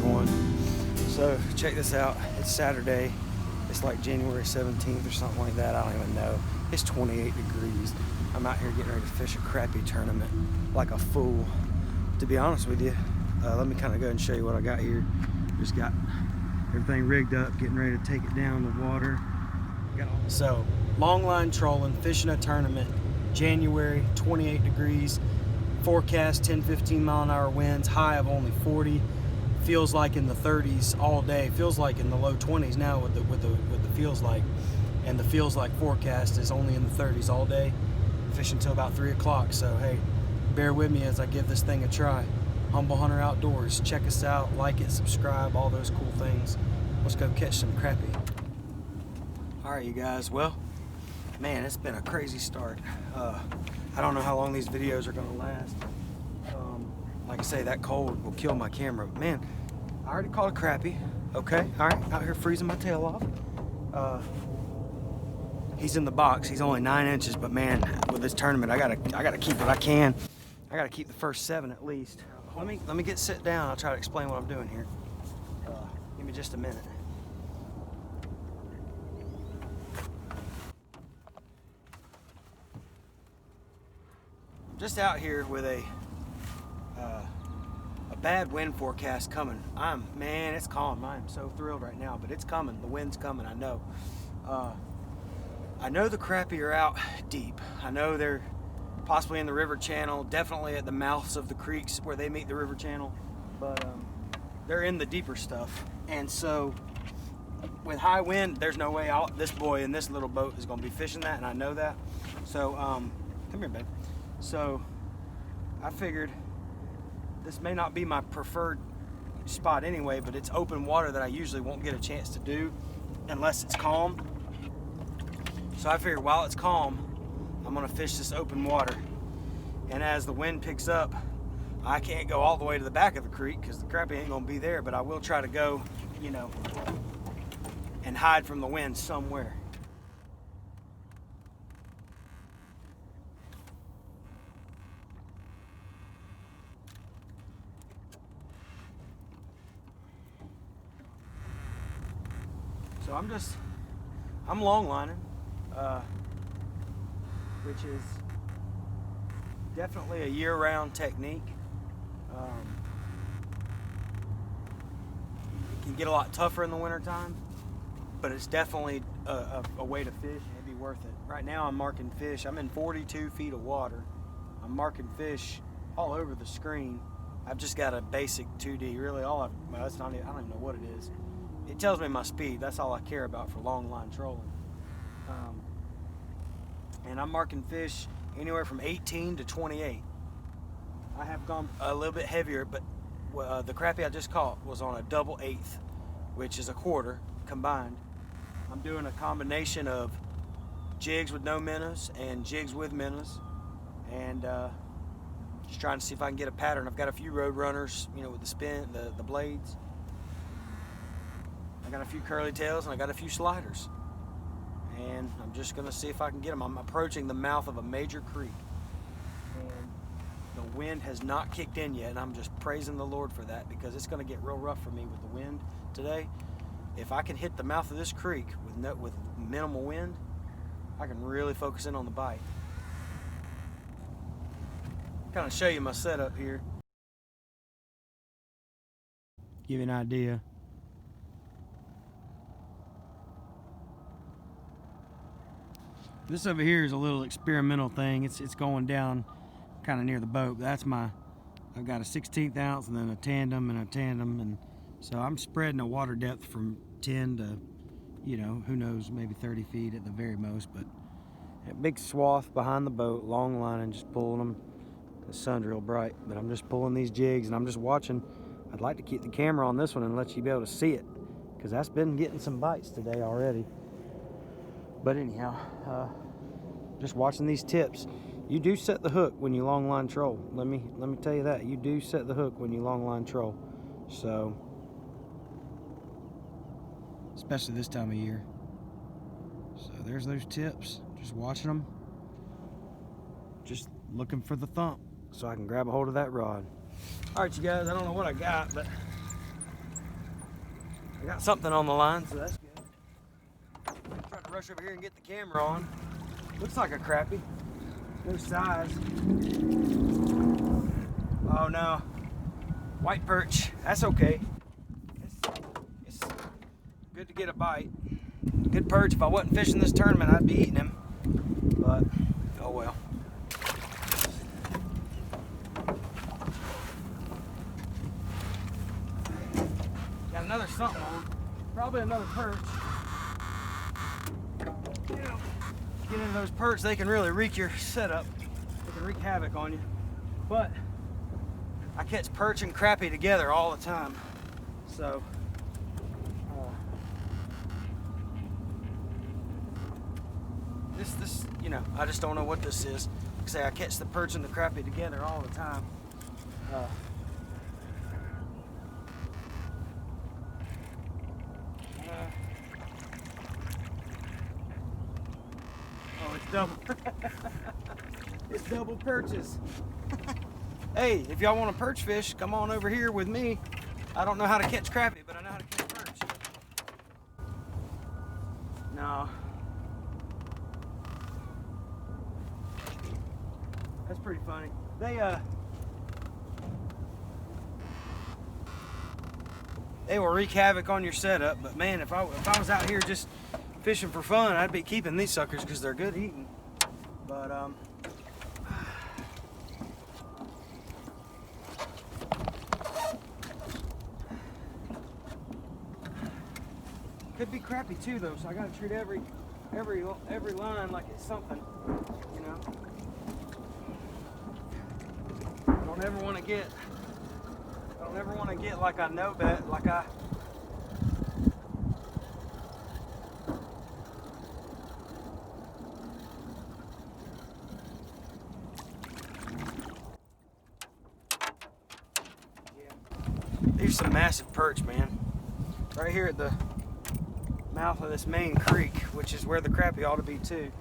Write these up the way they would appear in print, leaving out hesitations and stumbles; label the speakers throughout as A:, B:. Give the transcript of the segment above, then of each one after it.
A: everyone. So check this out. It's Saturday. It's like January 17th or something like that. I don't even know. It's 28 degrees. I'm out here getting ready to fish a crappie tournament like a fool. To be honest with you, let me kind of go and show you what I got here. Just got everything rigged up, getting ready to take it down the water. So long line trolling, fishing a tournament, January, 28 degrees. Forecast 10-15 mile an hour winds, high of only 40. Feels like in the 30s all day. Feels like in the low 20s now with the feels like, and the feels like forecast is only in the 30s all day. Fishing until about 3 o'clock. So hey, bear with me as I give this thing a try. Humble Hunter Outdoors. Check us out, like it, subscribe, all those cool things. Let's go catch some crappie. All right, you guys. Well, man, it's been a crazy start. I don't know how long these videos are gonna last. Like I say, that cold will kill my camera. Man, I already caught a crappie. Okay, all right, out here freezing my tail off. He's in the box. He's only 9 inches, but man, with this tournament, I gotta keep what I can. I gotta keep the first 7 at least. Let me get sit down. I'll try to explain what I'm doing here. Give me just a minute. Just out here with a bad wind forecast coming. Man, it's calm. I am so thrilled right now, but it's coming. The wind's coming, I know. I know the crappie are out deep. I know they're possibly in the river channel, definitely at the mouths of the creeks where they meet the river channel, but they're in the deeper stuff. And so with high wind, there's no way this boy in this little boat is gonna be fishing that, and I know that. So come here, babe. So I figured this may not be my preferred spot anyway, but it's open water that I usually won't get a chance to do unless it's calm. So I figured while it's calm, I'm gonna fish this open water. And as the wind picks up, I can't go all the way to the back of the creek because the crappie ain't gonna be there, but I will try to go, you know, and hide from the wind somewhere. So I'm long lining, which is definitely a year-round technique. It can get a lot tougher in the wintertime, but it's definitely a way to fish, and it'd be worth it. Right now I'm marking fish. I'm in 42 feet of water. I'm marking fish all over the screen. I've just got a basic 2D. Really, I don't even know what it is. It tells me my speed. That's all I care about for long line trolling. And I'm marking fish anywhere from 18 to 28. I have gone a little bit heavier, but the crappie I just caught was on a double eighth, which is a quarter combined. I'm doing a combination of jigs with no minnows and jigs with minnows, and just trying to see if I can get a pattern. I've got a few road runners, you know, with the spin, the blades. I got a few curly tails and I got a few sliders, and I'm just gonna see if I can get them. I'm approaching the mouth of a major creek, and the wind has not kicked in yet, and I'm just praising the Lord for that, because it's gonna get real rough for me with the wind today. If I can hit the mouth of this creek with minimal wind, I can really focus in on the bite. Kind of show you my setup here, give you an idea. This over here is a little experimental thing. It's going down kind of near the boat. I've got a 1/16 ounce and then a tandem, and so I'm spreading a water depth from 10 to, you know, who knows, maybe 30 feet at the very most. But a big swath behind the boat, long line, and just pulling them. The sun's real bright, but I'm just pulling these jigs and I'm just watching. I'd like to keep the camera on this one and let you be able to see it, because that's been getting some bites today already. But anyhow, just watching these tips. You do set the hook when you long line troll. Let me tell you that. You do set the hook when you long line troll. So, especially this time of year. So there's those tips. Just watching them. Just looking for the thump so I can grab a hold of that rod. All right, you guys, I don't know what I got, but I got something on the line, so that's good. I'm trying to rush over here and get the camera on. Looks like a crappie. No size. Oh no. White perch. That's okay. It's good to get a bite. Good perch. If I wasn't fishing this tournament, I'd be eating him. But, oh well. Got another something on. Probably another perch. You know, get into those perch, they can really wreak your setup. They can wreak havoc on you. But I catch perch and crappie together all the time. So, this, you know, I just don't know what this is. Like I say, I catch the perch and the crappie together all the time. Oh, it's double. It's double perches. Hey, if y'all want to perch fish, come on over here with me. I don't know how to catch crappie, but I know how to catch perch. No. That's pretty funny. They will wreak havoc on your setup, but man, if I was out here just fishing for fun, I'd be keeping these suckers because they're good eating. But could be crappie too though, so I gotta treat every line like it's something, you know. I don't ever want to get like I know bet, like I These are some massive perch, man. Right here at the mouth of this main creek, which is where the crappie ought to be too.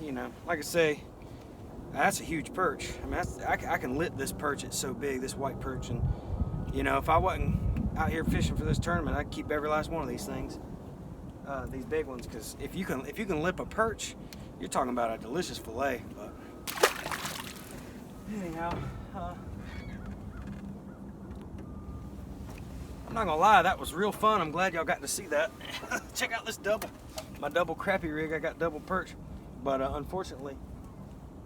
A: You know, like I say, that's a huge perch. I mean, I can lip this perch. It's so big, this white perch, and you know, if I wasn't out here fishing for this tournament, I'd keep every last one of these things, these big ones, because if you can lip a perch, you're talking about a delicious fillet. But anyhow, I'm not gonna lie, that was real fun. I'm glad y'all got to see that. Check out this my double crappie rig. I got double perch, but unfortunately,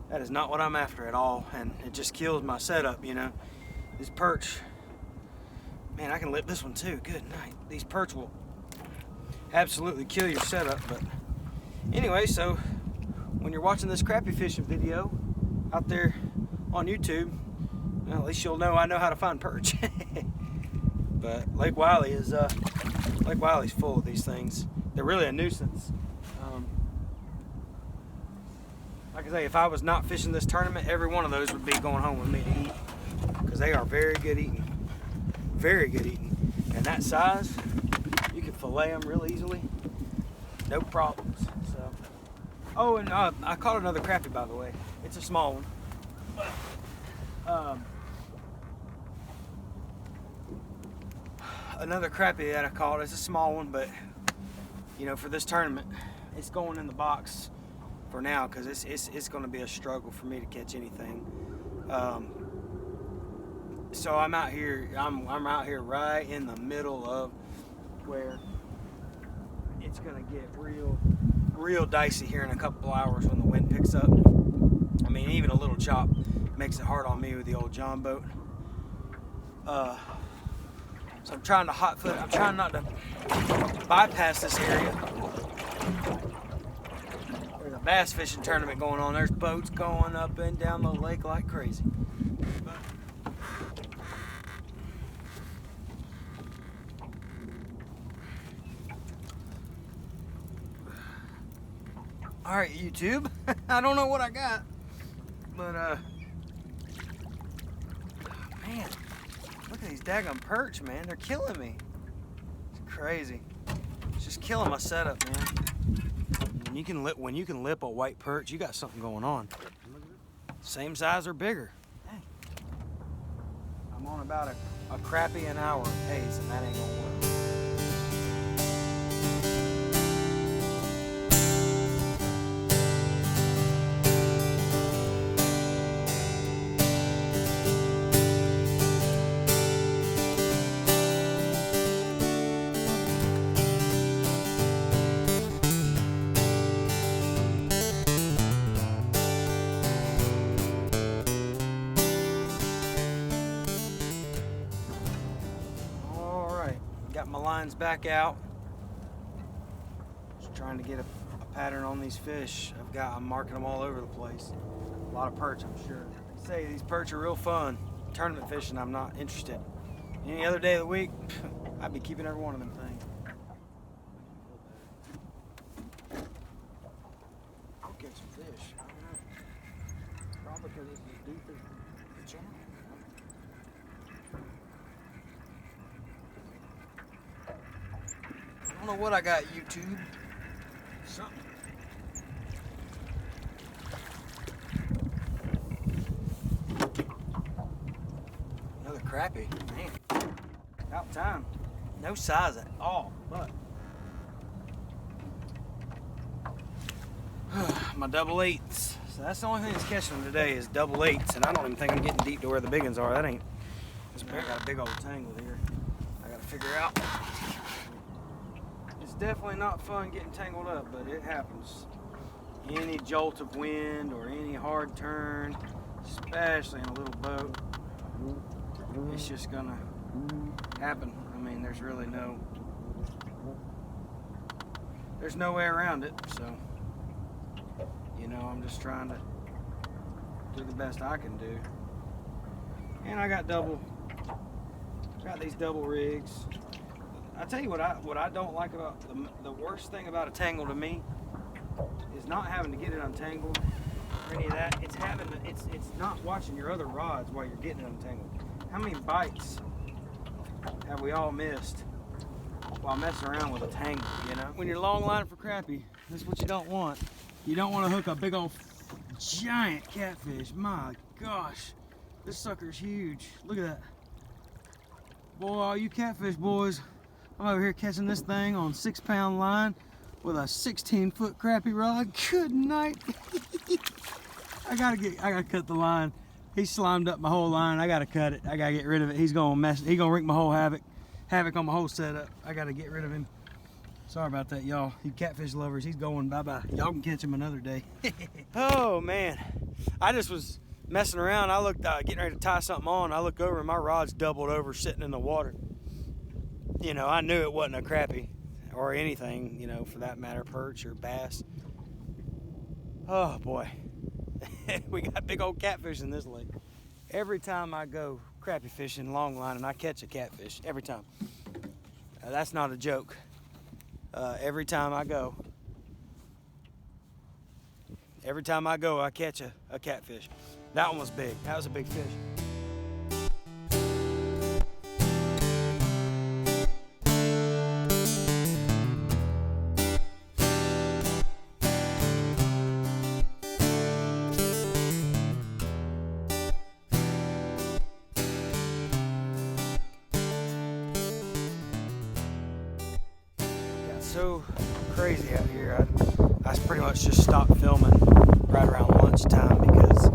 A: that is not what I'm after at all, and it just kills my setup, you know. This perch, man, I can lip this one too. Good night. These perch will absolutely kill your setup. But anyway, so when you're watching this crappie fishing video out there on YouTube, well, at least you'll know I know how to find perch. But Lake Wylie's full of these things. They're really a nuisance. Like I say, if I was not fishing this tournament, every one of those would be going home with me to eat, because they are very good eating. Very good eating. And that size, you can fillet them real easily. No problems. So, oh, and I caught another crappie, by the way. It's a small one. But, another crappie that I caught. It's a small one, but you know, for this tournament, it's going in the box for now, because it's going to be a struggle for me to catch anything. So I'm out here. I'm out here right in the middle of where it's going to get real dicey here in a couple hours when the wind picks up. I mean, even a little chop makes it hard on me with the old John boat. So I'm trying to hot foot. I'm trying not to bypass this area. There's a bass fishing tournament going on. There's boats going up and down the lake like crazy. All right, YouTube. I don't know what I got, but man. Look at these daggum perch, man. They're killing me. It's crazy. It's just killing my setup, man. When you can lip a white perch, you got something going on. Same size or bigger. Dang. I'm on about a crappie an hour pace, and that ain't gonna work. Got my lines back out. Just trying to get a pattern on these fish. I'm marking them all over the place. A lot of perch, I'm sure. I say these perch are real fun. Tournament fishing, I'm not interested. Any other day of the week, I'd be keeping every one of them things. I'll catch some fish. I don't know. Probably because it's as deep as the channel. I don't know what I got, YouTube. Something. Another crappie. Man. About time. No size at all, but my double eights. So that's the only thing that's catching them today is double eights, and I don't even think I'm getting deep to where the big ones are. That ain't. I got a big old tangle here. I gotta figure out. It's definitely not fun getting tangled up, but it happens. Any jolt of wind or any hard turn, especially in a little boat, it's just gonna happen. I mean, there's really no way around it. So, you know, I'm just trying to do the best I can do. And I got these double rigs. I tell you what I don't like about the worst thing about a tangle to me is not having to get it untangled or any of that. It's not watching your other rods while you're getting it untangled. How many bites have we all missed while messing around with a tangle, you know? When you're long lining for crappie, this is what you don't want. You don't want to hook a big old giant catfish. My gosh, this sucker's huge. Look at that. Boy, all you catfish boys, I'm over here catching this thing on 6-pound line with a 16-foot crappie rod. Good night. I gotta cut the line. He slimed up my whole line. I gotta cut it. I gotta get rid of it. He's gonna wreak my whole havoc on my whole setup. I gotta get rid of him. Sorry about that, y'all. You catfish lovers, he's going bye-bye. Y'all can catch him another day. Oh man, I just was messing around. I looked, getting ready to tie something on. I look over and my rod's doubled over, sitting in the water. You know, I knew it wasn't a crappie or anything, you know, for that matter, perch or bass. Oh boy. We got big old catfish in this lake. Every time I go crappie fishing, long line, and I catch a catfish, every time. That's not a joke. Every time I go, I catch a catfish. That one was big. That was a big fish. So crazy out here. I pretty much just stopped filming right around lunchtime because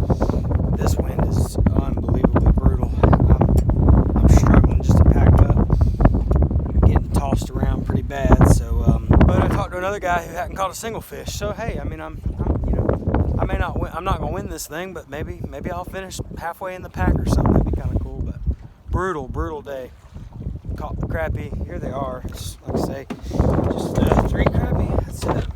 A: this wind is unbelievably brutal. I'm struggling just to pack up. I'm getting tossed around pretty bad. So, but I talked to another guy who hadn't caught a single fish. So hey, I mean, you know, I may not win. I'm not gonna win this thing, but maybe I'll finish halfway in the pack or something. That'd be kind of cool. But brutal day. Caught the crappie. Here they are. Just, like I say, just 3 crappie. That's it.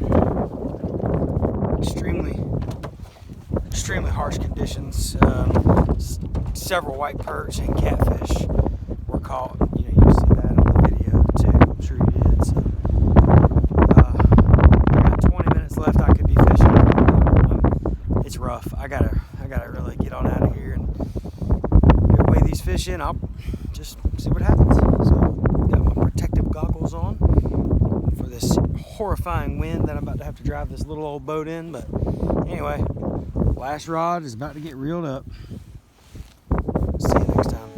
A: Extremely harsh conditions. Several white perch and catfish were caught. You know, you see that on the video too. I'm sure you did. So, I got 20 minutes left. I could be fishing. It's rough. I gotta really get on out of here and weigh these fish in. I'll just see what happens. So, got my protective goggles on for this horrifying wind that I'm about to have to drive this little old boat in. But anyway, last rod is about to get reeled up. See you next time.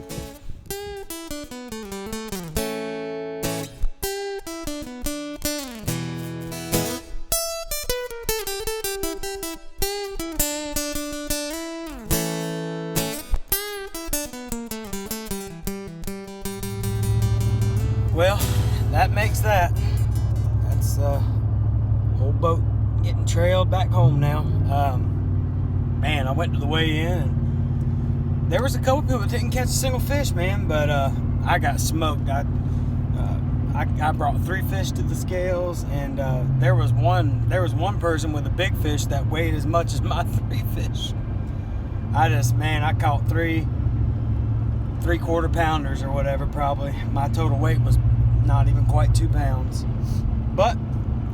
A: Well, that makes that. That's whole boat getting trailed back home now. Man, I went to the weigh-in and there was a couple people that didn't catch a single fish, man, but I got smoked. I I brought 3 fish to the scales, and there was one person with a big fish that weighed as much as my 3 fish. I caught 3 3/4 pounders or whatever, probably. My total weight was not even quite 2 pounds. But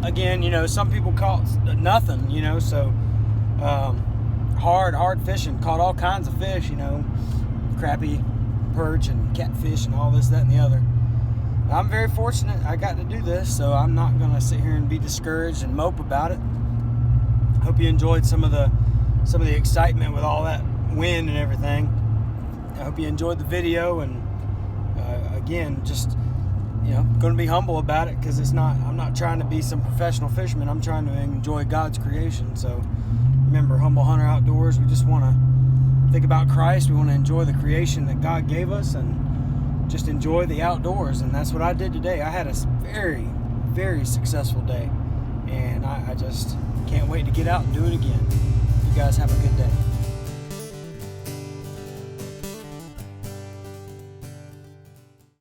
A: again, you know, some people caught nothing, you know, so hard fishing. Caught all kinds of fish, you know, crappie, perch, and catfish, and all this, that, and the other. I'm very fortunate I got to do this, so I'm not going to sit here and be discouraged and mope about it. Hope you enjoyed some of the excitement with all that wind and everything. I hope you enjoyed the video, and again, just, you know, going to be humble about it, because I'm not trying to be some professional fisherman. I'm trying to enjoy God's creation. So remember, Humble Hunter Outdoors, we just want to think about Christ. We want to enjoy the creation that God gave us, and just enjoy the outdoors. And that's what I did today. I had a very, very successful day, and I just can't wait to get out and do it again. You guys have a good day.